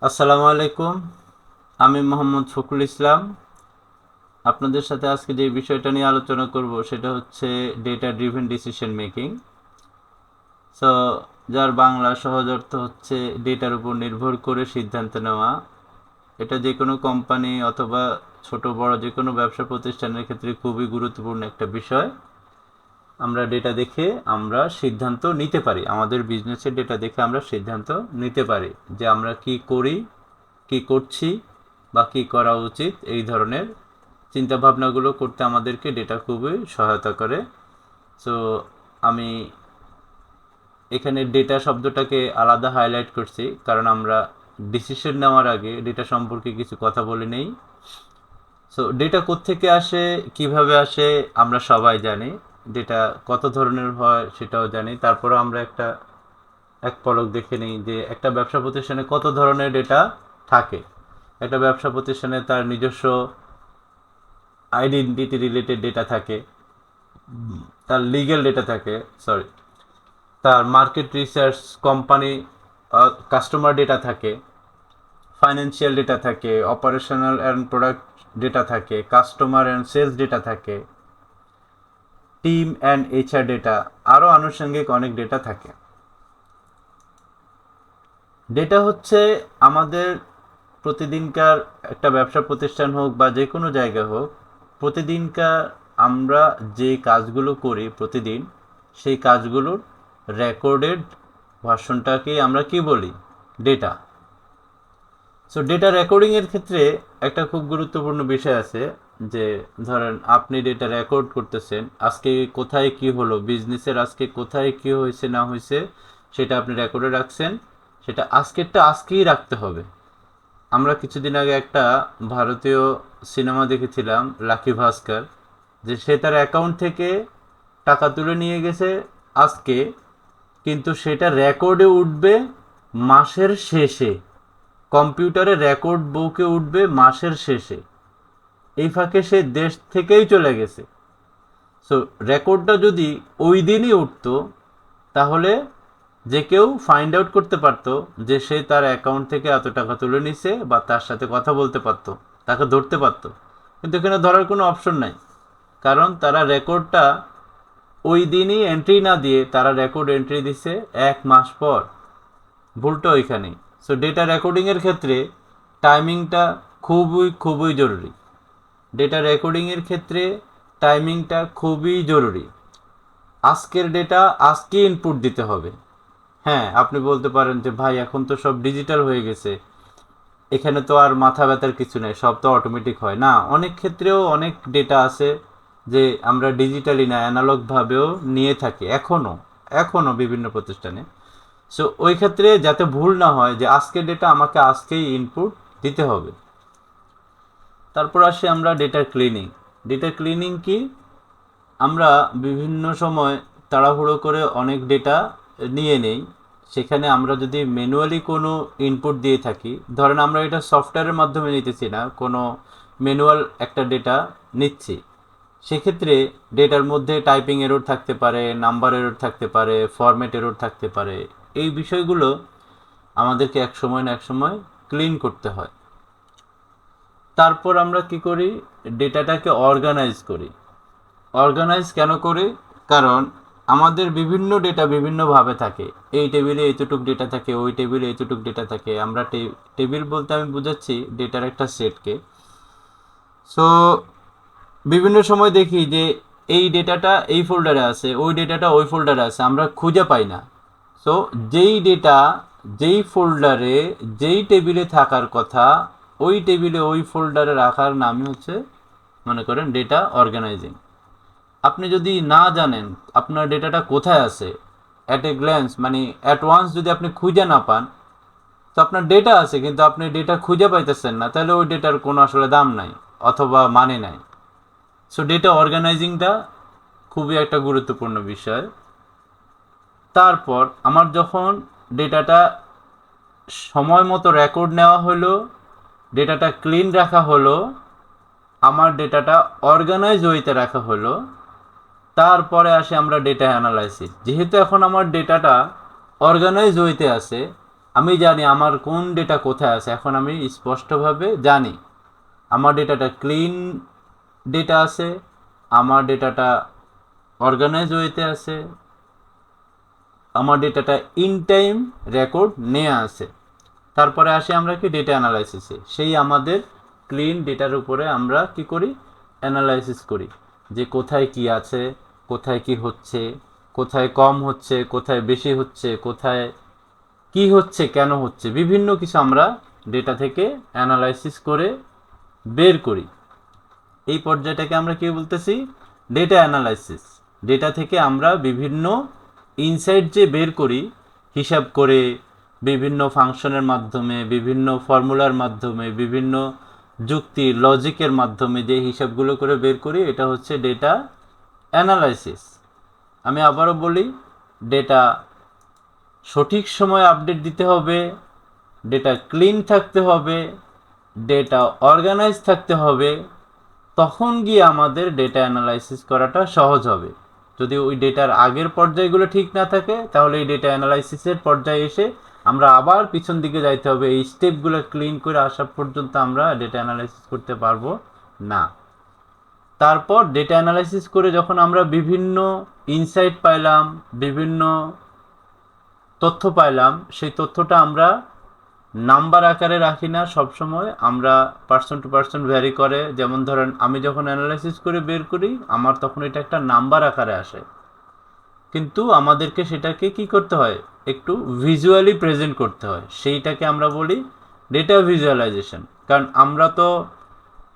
আসসালামু আলাইকুম। আমি মোহাম্মদ ফখরুল ইসলাম। আপনাদের সাথে আজকে যে বিষয়টা নিয়ে আলোচনা করব সেটা হচ্ছে data driven decision making. So যার বাংলা সহজ অর্থ হচ্ছে ডেটার উপর নির্ভর করে সিদ্ধান্ত নেওয়া। এটা যে কোনো কোম্পানি অথবা ছোট বড় যে কোনো ব্যবসা প্রতিষ্ঠানের ক্ষেত্রে খুবই গুরুত্বপূর্ণ একটা বিষয়। আমরা ডেটা দেখে আমরা সিদ্ধান্ত নিতে পারি, আমাদের বিজনেসের ডেটা দেখে আমরা সিদ্ধান্ত নিতে পারি যে আমরা কি করি, কি করছি বা কি করা উচিত। এই ধরনের চিন্তা ভাবনাগুলো করতে আমাদেরকে ডেটা খুবই সহায়তা করে। সো আমি এখানে ডেটা শব্দটাকে আলাদা হাইলাইট করছি কারণ আমরা ডিসিশন নেওয়ার আগে ডেটা সম্পর্কে কিছু কথা বলে নেই। সো ডেটা কোত্থেকে আসে, কিভাবে আসে, আমরা সবাই জানি। ডেটা কত ধরনের হয় সেটাও জানি। তারপরে আমরা এক পলক দেখে নিই যে একটা ব্যবসা প্রতিষ্ঠানে কত ধরনের ডেটা থাকে। একটা ব্যবসা প্রতিষ্ঠানে তার নিজস্ব আইডেন্টিটি রিলেটেড ডেটা থাকে, তার লিগ্যাল ডেটা থাকে, সরি, তার market research, company customer data থাকে, ফাইন্যান্সিয়াল ডেটা থাকে, অপারেশনাল অ্যান্ড প্রোডাক্ট ডেটা থাকে, কাস্টমার অ্যান্ড সেলস ডেটা থাকে, টিম অ্যান্ড এইচআর ডেটা, আরও আনুষঙ্গিক অনেক ডেটা থাকে। ডেটা হচ্ছে আমাদের প্রতিদিনকার, একটা ব্যবসা প্রতিষ্ঠান হোক বা যে কোনো জায়গা হোক, প্রতিদিনকার আমরা যে কাজগুলো করি প্রতিদিন, সেই কাজগুলোর রেকর্ডেড ভার্সনটাকে আমরা কি বলি? ডেটা। সো ডেটা রেকর্ডিংয়ের ক্ষেত্রে একটা খুব গুরুত্বপূর্ণ বিষয় আছে যে ধরেন আপনি ডেটা রেকর্ড করতেছেন, আজকে কোথায় কি হলো, বিজনেসের আজকে কোথায় কি হয়েছে না হয়েছে সেটা আপনি রেকর্ডে রাখছেন। সেটা আজকেরটা আজকেই রাখতে হবে। আমরা কিছুদিন আগে একটা ভারতীয় সিনেমা দেখেছিলাম, লাকি ভাস্কর, যে সে তার অ্যাকাউন্ট থেকে টাকা তুলে নিয়ে গেছে আজকে, কিন্তু সেটা রেকর্ডে উঠবে মাসের শেষে, কম্পিউটারে রেকর্ড বুকে উঠবে মাসের শেষে। এই ফাঁকে সে দেশ থেকেই চলে গেছে। সো রেকর্ডটা যদি ওই দিনই উঠতো তাহলে যে কেউ ফাইন্ড আউট করতে পারতো যে সে তার অ্যাকাউন্ট থেকে এত টাকা তুলে নিছে বা তার সাথে কথা বলতে পারতো, তাকে ধরতে পারতো। কিন্তু এখানে ধরার কোনো অপশন নাই, কারণ তারা রেকর্ডটা ওই দিনই এন্ট্রি না দিয়ে তারা রেকর্ড এন্ট্রি দিছে 1 মাস পর। ভুলটা ওইখানেই। সো ডেটা রেকর্ডিংয়ের ক্ষেত্রে টাইমিংটা খুবই খুবই জরুরি। ডেটা রেকর্ডিংয়ের ক্ষেত্রে টাইমিংটা খুবই জরুরি। আজকের ডেটা আজকে ইনপুট দিতে হবে। হ্যাঁ, আপনি বলতে পারেন যে ভাই এখন তো সব ডিজিটাল হয়ে গেছে, এখানে তো আর মাথা ব্যথার কিছু নেই, সব তো অটোমেটিক হয় না। অনেক ক্ষেত্রেও অনেক ডেটা আছে যে আমরা ডিজিটালি না অ্যানালগভাবেও নিয়ে থাকি এখনও, এখনও বিভিন্ন প্রতিষ্ঠানে। সো ওই ক্ষেত্রে যাতে ভুল না হয় যে আজকের ডেটা আমাকে আজকেই ইনপুট দিতে হবে। তারপর আসি আমরা ডেটা ক্লিনিং। ডেটা ক্লিনিং কি? আমরা বিভিন্ন সময় তাড়াহুড়ো করে অনেক ডেটা নিয়ে নেই। সেখানে আমরা যদি ম্যানুয়ালি কোনো ইনপুট দিয়ে থাকি, ধরেন আমরা এটা সফটওয়্যারের মাধ্যমে নিতেছি না, কোনো ম্যানুয়াল একটা ডেটা নিচ্ছি, সেক্ষেত্রে ডেটার মধ্যে টাইপিং এরর থাকতে পারে, নাম্বার এরর থাকতে পারে, ফরম্যাট এরর থাকতে পারে। এই বিষয়গুলো আমাদেরকে এক সময় না এক সময় ক্লিন করতে হয়। তারপর আমরা কি করি? ডেটাটাকে অর্গানাইজ করি। অর্গানাইজ কেন করি? কারণ আমাদের বিভিন্ন ডেটা বিভিন্নভাবে থাকে। এই টেবিলে এতটুক ডেটা থাকে, ওই টেবিলে এতটুক ডেটা থাকে। আমরা টেবিল বলতে আমি বোঝাচ্ছি ডেটার একটা সেটকে। সো বিভিন্ন সময় দেখি যে এই ডেটাটা এই ফোল্ডারে আছে, ওই ডেটাটা ওই ফোল্ডারে আছে, আমরা খুঁজে পাই না। সো যেই ডেটা যেই ফোল্ডারে যেই টেবিলে থাকার কথা, ওই টেবিলে ওই ফোল্ডারে রাখার নামই হচ্ছে, মনে করেন, ডেটা অর্গানাইজিং। আপনি যদি না জানেন আপনার ডেটাটা কোথায় আছে, অ্যাট এ গ্ল্যান্স মানে অ্যাট ওয়ান্স যদি আপনি খুঁজে না পান, তো আপনার ডেটা আছে কিন্তু আপনি ডেটা খুঁজে পাইতেছেন না, তাহলে ওই ডেটার কোনো আসলে দাম নাই অথবা মানে নাই। সো ডেটা অর্গানাইজিংটা খুবই একটা গুরুত্বপূর্ণ বিষয়। তারপর আমার যখন ডেটাটা সময় মতো রেকর্ড নেওয়া হলো, ডেটাটা ক্লিন রাখা হলো, আমার ডেটাটা অর্গানাইজ ওয়েতে রাখা হলো, তারপরে আসে আমরা ডেটা অ্যানালাইসিস। যেহেতু এখন আমার ডেটাটা অর্গানাইজ ওয়েতে আছে, আমি জানি আমার কোন ডেটা কোথায় আছে, এখন আমি স্পষ্টভাবে জানি আমার ডেটাটা ক্লিন ডেটা আছে, আমার ডেটাটা অর্গানাইজ ওয়েতে আছে, আমার ডেটাটা ইন টাইম রেকর্ড নেওয়া আছে। তারপরে আসি আমরা কি ডেটা অ্যানালাইসিসে, সেই আমাদের ক্লিন ডেটার উপরে আমরা কি করি, অ্যানালাইসিস করি যে কোথায় কি আছে, কোথায় কি হচ্ছে, কোথায় কম হচ্ছে, কোথায় বেশি হচ্ছে, কোথায় কি হচ্ছে, কেন হচ্ছে, বিভিন্ন কিছু আমরা ডেটা থেকে অ্যানালাইসিস করে বের করি। এই পর্যায়টাকে আমরা কি বলতেছি, ডেটা অ্যানালাইসিস। ডেটা থেকে আমরা বিভিন্ন ইনসাইট যে বের করি হিসাব করে, বিভিন্ন ফাংশনের মাধ্যমে, বিভিন্ন ফর্মুলার মাধ্যমে, বিভিন্ন যুক্তি লজিকের মাধ্যমে যে হিসাবগুলো করে বের করি, এটা হচ্ছে ডেটা অ্যানালাইসিস। আমি আবারও বলি, ডেটা সঠিক সময়ে আপডেট দিতে হবে, ডেটা ক্লিন থাকতে হবে, ডেটা অর্গানাইজ থাকতে হবে, তখন গিয়ে আমাদের ডেটা অ্যানালাইসিস করাটা সহজ হবে। যদি ওই ডেটার আগের পর্যায়গুলো ঠিক না থাকে, তাহলে এই ডেটা অ্যানালাইসিসের পর্যায়ে এসে আমরা আবার পিছন দিকে যাইতে হবে, এই স্টেপগুলো ক্লিন করে আসা পর্যন্ত আমরা ডেটা অ্যানালাইসিস করতে পারবো না। তারপর ডেটা অ্যানালাইসিস করে যখন আমরা বিভিন্ন ইনসাইট পাইলাম, বিভিন্ন তথ্য পাইলাম, সেই তথ্যটা আমরা নাম্বার আকারে রাখি না সবসময়, আমরা পার্সন টু পার্সন ভ্যারি করে। যেমন ধরেন আমি যখন অ্যানালাইসিস করে বের করি, আমার তখন এটা একটা নাম্বার আকারে আসে, কিন্তু আমাদেরকে সেটাকে কি করতে হয়, একটু ভিজুয়ালি প্রেজেন্ট করতে হয়, সেইটাকে আমরা বলি ডেটা ভিজুয়ালাইজেশন। কারণ আমরা তো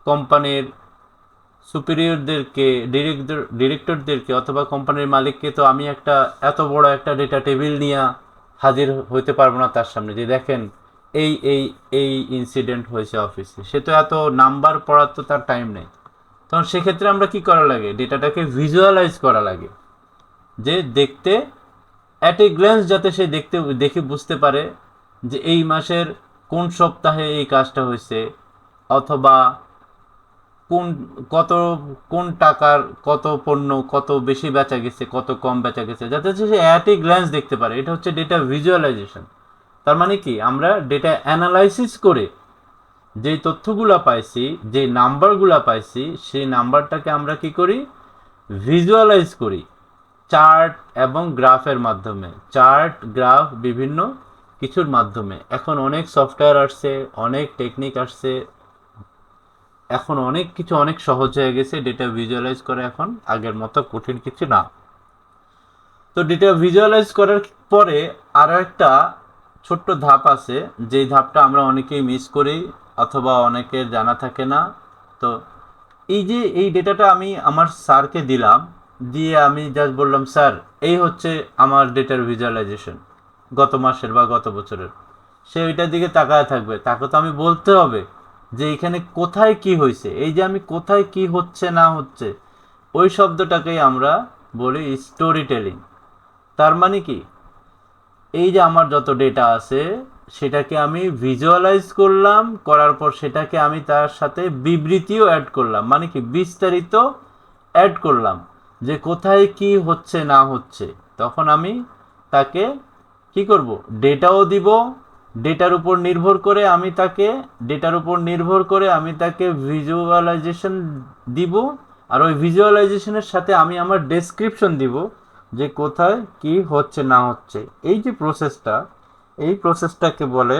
কোম্পানির সুপিরিয়রদেরকে, ডিরেক্টরদেরকে অথবা কোম্পানির মালিককে তো আমি একটা এত বড় একটা ডেটা টেবিল নিয়ে হাজির হইতে পারবো না তার সামনে, যে দেখেন এই এই এই ইনসিডেন্ট হয়েছে অফিসে। সে তো এত নাম্বার পড়ার তো তার টাইম নেই। তখন সেক্ষেত্রে আমরা কি করা লাগে, ডেটাটাকে ভিজুয়ালাইজ করা লাগে, যে দেখতে অ্যাট এ গ্ল্যান্স যাতে সে দেখে বুঝতে পারে যে এই মাসের কোন সপ্তাহে এই কাজটা হয়েছে, অথবা কোন কত কোন টাকার কত পণ্য কত বেশি বেচা গেছে, কত কম বেচা গেছে, যাতে সে অ্যাট এ গ্ল্যান্স দেখতে পারে। এটা হচ্ছে ডেটা ভিজুয়ালাইজেশন। তার মানে কি, আমরা ডেটা অ্যানালাইসিস করে যেই তথ্যগুলো পাইছি, যে নাম্বারগুলো পাইছি, সেই নাম্বারটাকে আমরা কি করি, ভিজুয়ালাইজ করি চার্ট এবং গ্রাফের মাধ্যমে। চার্ট, গ্রাফ, বিভিন্ন কিছুর মাধ্যমে। এখন অনেক সফটওয়্যার আসছে, অনেক টেকনিক আসছে, এখন অনেক কিছু অনেক সহজ হয়ে গেছে। ডেটা ভিজুয়ালাইজ করা এখন আগের মতো কঠিন কিছু না। তো ডেটা ভিজুয়ালাইজ করার পরে আরও একটা ছোট্ট ধাপ আছে, যেই ধাপটা আমরা অনেকেই মিস করি অথবা অনেকের জানা থাকে না। তো এই যে এই ডেটাটা আমি আমার স্যারকে দিলাম, দিয়ে আমি জাস্ট বললাম, স্যার এই হচ্ছে আমার ডেটার ভিজুয়ালাইজেশন গত মাসের বা গত বছরের। সে ওইটার দিকে তাকায় থাকবে, তাকে তো আমি বলতে হবে যে এখানে কোথায় কি হয়েছে। এই যে আমি কোথায় কি হচ্ছে না হচ্ছে, ওই শব্দটাকেই আমরা বলি স্টোরি টেলিং। তার মানে কি, এই যে আমার যত ডেটা আছে সেটাকে আমি ভিজুয়ালাইজ করলাম, করার পর সেটাকে আমি তার সাথে বিবৃতিও অ্যাড করলাম, মানে কি বিস্তারিত অ্যাড করলাম যে কোথায় কি হচ্ছে না হচ্ছে। তখন আমি তাকে কি করব, ডেটাও দিব, ডেটার উপর নির্ভর করে আমি তাকে ভিজুয়ালাইজেশন দিব, আর ওই ভিজুয়ালাইজেশনের সাথে আমি আমার ডেসক্রিপশন দিব যে কোথায় কি হচ্ছে না হচ্ছে। এই যে প্রসেসটা, এই প্রসেসটাকে বলে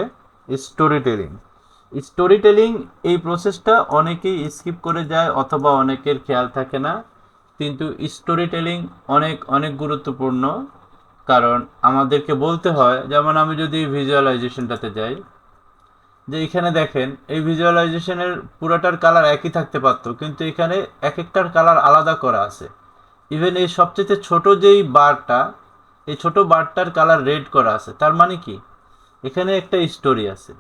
স্টোরি টেলিং। স্টোরি টেলিং এই প্রসেসটা অনেকেই স্কিপ করে যায় অথবা অনেকের খেয়াল থাকে না, কিন্তু স্টোরি টেলিং অনেক অনেক গুরুত্বপূর্ণ। কারণ আমাদেরকে বলতে হয়, যেমন আমি যদি ভিজুয়ালাইজেশনটাতে যাই, যে এখানে দেখেন এই ভিজুয়ালাইজেশনের পুরোটার কালার একই থাকতে পারতো, কিন্তু এখানে এক একটার কালার আলাদা করা আছে। ইভেন এই সবচেয়ে ছোট যেই বারটা, এই ছোট বারটার কালার রেড করা আছে। তার মানে কি, এখানে একটা স্টোরি আছে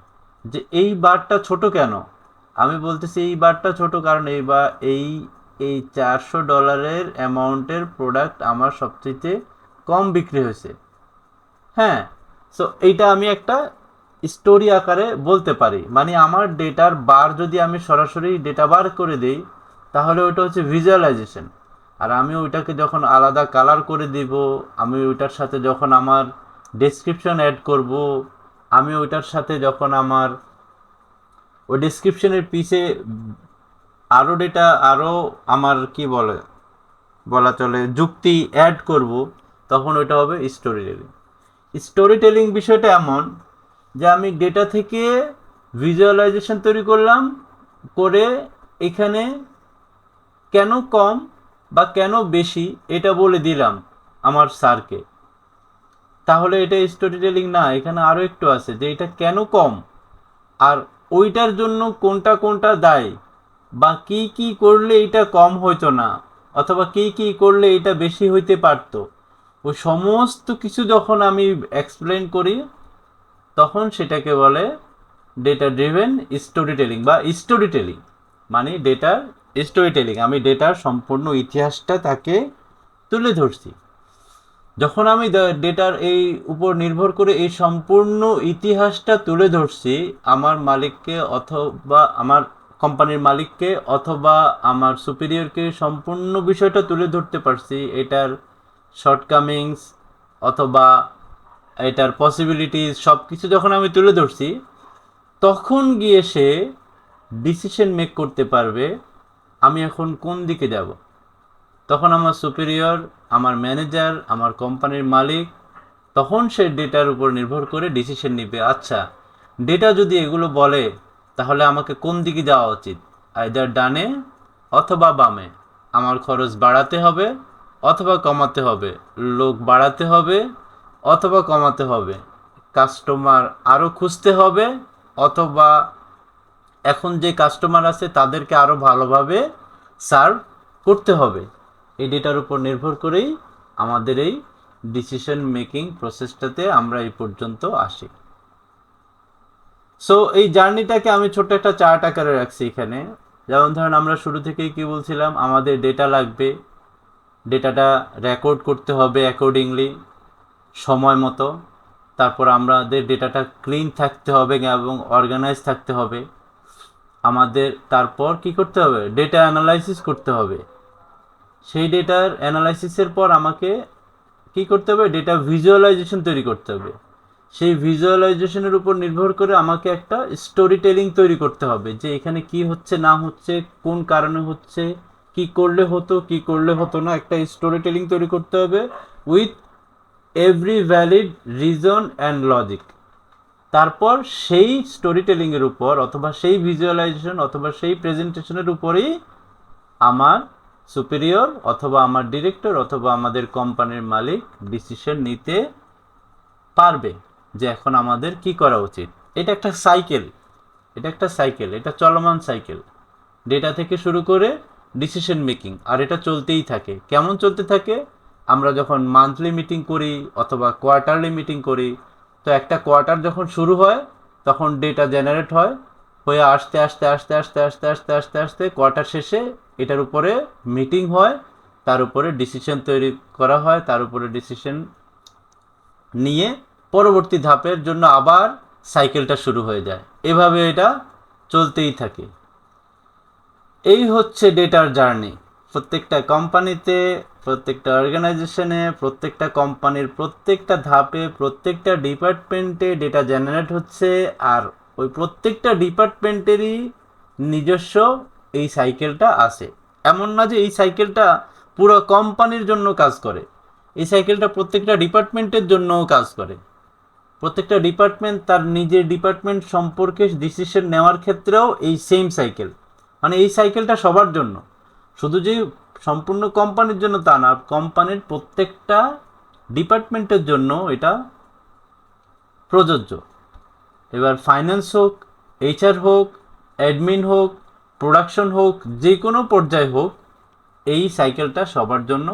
যে এই বারটা ছোট কেন। আমি বলতেছি এই বারটা ছোট কারণ এই এই $400 অ্যামাউন্টের প্রোডাক্ট আমার সবচেয়ে কম বিক্রি হয়েছে। হ্যাঁ, সো এইটা আমি একটা স্টোরি আকারে বলতে পারি। মানে আমার ডেটার বার যদি আমি সরাসরি ডেটা বার করে দিই, তাহলে ওইটা হচ্ছে ভিজুয়ালাইজেশন। আর আমি ওইটাকে যখন আলাদা কালার করে দিব, আমি ওইটার সাথে যখন আমার ডেসক্রিপশন অ্যাড করব, আমি ওইটার সাথে যখন আমার ওই ডিসক্রিপশনের পিছে আরও ডেটা, আরও আমার কি বলা চলে যুক্তি অ্যাড করব, তখন ওইটা হবে স্টোরি টেলিং। স্টোরি টেলিং বিষয়টা এমন যে আমি ডেটা থেকে ভিজুয়ালাইজেশন তৈরি করলাম, করে এখানে কেন কম বা কেন বেশি এটা বলে দিলাম আমার স্যারকে। তাহলে এটা স্টোরি টেলিং না, এখানে আরও একটু আছে যে এটা কেন কম, আর ওইটার জন্য কোনটা কোনটা দায়ী, বা কি কি করলে এটা কম হইতো না, অথবা কি কি করলে এটা বেশি হইতে পারতো, ওই সমস্ত কিছু যখন আমি এক্সপ্লেন করি, তখন সেটাকে বলে ডেটা ড্রিভেন স্টোরি টেলিং বা স্টোরি টেলিং। মানে ডেটার স্টোরি টেলিং, আমি ডেটার সম্পূর্ণ ইতিহাসটা তাকে তুলে ধরছি। যখন আমি ডেটার এই উপর নির্ভর করে এই সম্পূর্ণ ইতিহাসটা তুলে ধরছি আমার মালিককে, অথবা আমার কোম্পানির মালিককে, অথবা আমার সুপিরিয়রকে সম্পূর্ণ বিষয়টা তুলে ধরতে পারছি, এটার শর্টকামিংস অথবা এটার পসিবিলিটিস সব কিছু যখন আমি তুলে ধরছি, তখন গিয়ে সে ডিসিশন মেক করতে পারবে আমি এখন কোন দিকে যাব। তখন আমার সুপিরিয়র, আমার ম্যানেজার, আমার কোম্পানির মালিক, তখন সে ডেটার উপর নির্ভর করে ডিসিশন নিবে, আচ্ছা ডেটা যদি এগুলো বলে তাহলে আমাকে কোন দিকে যাওয়া উচিত, আইদার ডানে অথবা বামে, আমার খরচ বাড়াতে হবে অথবা কমাতে হবে, লোক বাড়াতে হবে অথবা কমাতে হবে, কাস্টমার আরও খুঁজতে হবে, অথবা এখন যে কাস্টমার আছে তাদেরকে আরও ভালোভাবে সার্ভ করতে হবে। এই ডেটার উপর নির্ভর করেই আমাদের এই ডিসিশন মেকিং প্রসেসটাতে আমরা এই পর্যন্ত আসি। সো এই জার্নিটাকে আমি ছোট্ট একটা চার্ট আকারে রাখছি এখানে। যেমন ধরেন আমরা শুরু থেকেই কি বলছিলাম, আমাদের ডেটা লাগবে, ডেটাটা রেকর্ড করতে হবে অ্যাকর্ডিংলি সময় মতো, তারপর আমাদের ডেটাটা ক্লিন থাকতে হবে এবং অর্গানাইজ থাকতে হবে। আমাদের তারপর কি করতে হবে, ডেটা অ্যানালাইসিস করতে হবে। সেই ডেটার অ্যানালাইসিসের পর আমাকে কি করতে হবে, ডেটা ভিজুয়ালাইজেশন তৈরি করতে হবে। সেই ভিজুয়ালাইজেশনের উপর নির্ভর করে আমাকে একটা স্টোরি টেলিং তৈরি করতে হবে, যে এখানে কি হচ্ছে না হচ্ছে, কোন কারণে হচ্ছে, কি করলে হতো কি করলে হতো না, একটা স্টোরি টেলিং তৈরি করতে হবে with every valid reason and logic. তারপর সেই স্টোরি টেলিংয়ের উপর অথবা সেই ভিজুয়ালাইজেশন অথবা সেই প্রেজেন্টেশনের উপরেই আমার সুপিরিয়র অথবা আমার ডিরেক্টর অথবা আমাদের কোম্পানির মালিক ডিসিশন নিতে পারবে যে এখন আমাদের কি করা উচিত। এটা একটা সাইকেল, এটা চলমান সাইকেল, ডেটা থেকে শুরু করে ডিসিশন মেকিং, আর এটা চলতেই থাকে। কেমন চলতে থাকে, আমরা যখন মান্থলি মিটিং করি অথবা কোয়ার্টারলি মিটিং করি, তো একটা কোয়ার্টার যখন শুরু হয় তখন ডেটা জেনারেট হয়, হয়ে আস্তে আস্তে আস্তে আস্তে আস্তে আস্তে আস্তে আস্তে কোয়ার্টার শেষে এটার উপরে মিটিং হয়, তার উপরে ডিসিশন তৈরি করা হয়, তার উপরে ডিসিশন নিয়ে পরবর্তী ধাপের জন্য আবার সাইকেলটা শুরু হয়ে যায়। এভাবে এটা চলতেই থাকে। এই হচ্ছে ডেটার জার্নি। প্রত্যেকটা কোম্পানিতে, প্রত্যেকটা অর্গানাইজেশনে, প্রত্যেকটা কোম্পানির প্রত্যেকটা ধাপে, প্রত্যেকটা ডিপার্টমেন্টে ডেটা জেনারেট হচ্ছে, আর ওই প্রত্যেকটা ডিপার্টমেন্টেরই নিজস্ব এই সাইকেলটা আছে। এমন না যে এই সাইকেলটা পুরো কোম্পানির জন্য কাজ করে, এই সাইকেলটা প্রত্যেকটা ডিপার্টমেন্টের জন্যও কাজ করে। প্রত্যেকটা ডিপার্টমেন্ট তার নিজের ডিপার্টমেন্ট সম্পর্কে ডিসিশন নেওয়ার ক্ষেত্রেও এই সেম সাইকেল, মানে এই সাইকেলটা সবার জন্য, শুধু যে সম্পূর্ণ কোম্পানির জন্য তা না, কোম্পানির প্রত্যেকটা ডিপার্টমেন্টের জন্য এটা প্রযোজ্য। এবার ফাইন্যান্স হোক, এইচআর হোক, অ্যাডমিন হোক, প্রোডাকশন হোক, যে কোনো পর্যায়ে হোক, এই সাইকেলটা সবার জন্য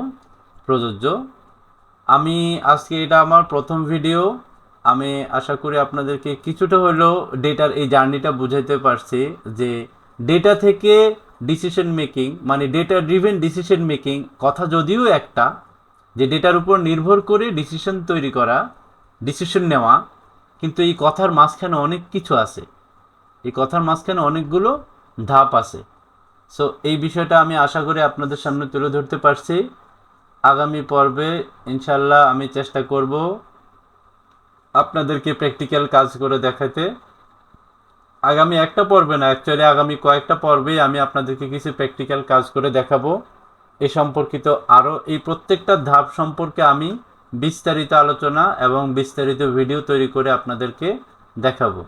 প্রযোজ্য। আমি আজকে এটা আমার প্রথম ভিডিও, আমি আশা করি আপনাদেরকে কিছুটা হলেও ডেটার এই জার্নিটা বুঝাইতে পারছি, যে ডেটা থেকে ডিসিশন মেকিং মানে ডেটা ড্রিভেন ডিসিশন মেকিং কথা যদিও একটা, যে ডেটার উপর নির্ভর করে ডিসিশন তৈরি করা, ডিসিশন নেওয়া, কিন্তু এই কথার মাঝখানে অনেক কিছু আছে, এই কথার মাঝখানে অনেকগুলো ধাপ আছে। সো এই বিষয়টা আমি আশা করি আপনাদের সামনে তুলে ধরতে পারছি। আগামী পর্বে ইনশাল্লাহ আমি চেষ্টা করব আপনাদেরকে প্র্যাকটিক্যাল কাজ করে দেখাতে। আগামী একটা পর্বে না, অ্যাকচুয়ালি আগামী কয়েকটা পর্বেই আমি আপনাদেরকে কিছু প্র্যাকটিক্যাল কাজ করে দেখাবো। এ সম্পর্কিত আরও এই প্রত্যেকটা ধাপ সম্পর্কে আমি বিস্তারিত আলোচনা এবং বিস্তারিত ভিডিও তৈরি করে আপনাদেরকে দেখাবো।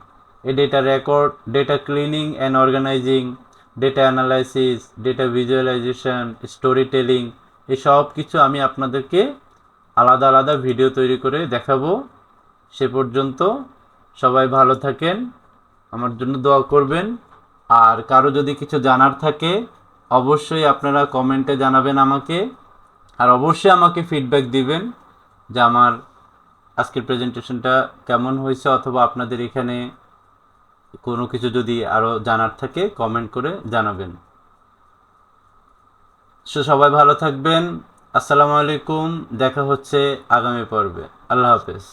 এই data record, data cleaning and organising, data analysis, data visualisation, story telling, এই সব কিছু আমি আপনাদেরকে আলাদা আলাদা ভিডিও তৈরি করে দেখাবো। সে পর্যন্ত সবাই ভালো থাকেন, আমার জন্য দোয়া করবেন। আর কারো যদি কিছু জানার থাকে অবশ্যই আপনারা কমেন্টে জানাবেন আমাকে, আর অবশ্যই আমাকে ফিডব্যাক দিবেন যে আমার আজকের প্রেজেন্টেশনটা কেমন হয়েছে, অথবা আপনাদের এখানে কোনো কিছু যদি আরও জানার থাকে কমেন্ট করে জানাবেন। সবাই ভালো থাকবেন। আসসালামু আলাইকুম, দেখা হচ্ছে আগামী পর্বে। আল্লাহ হাফেজ।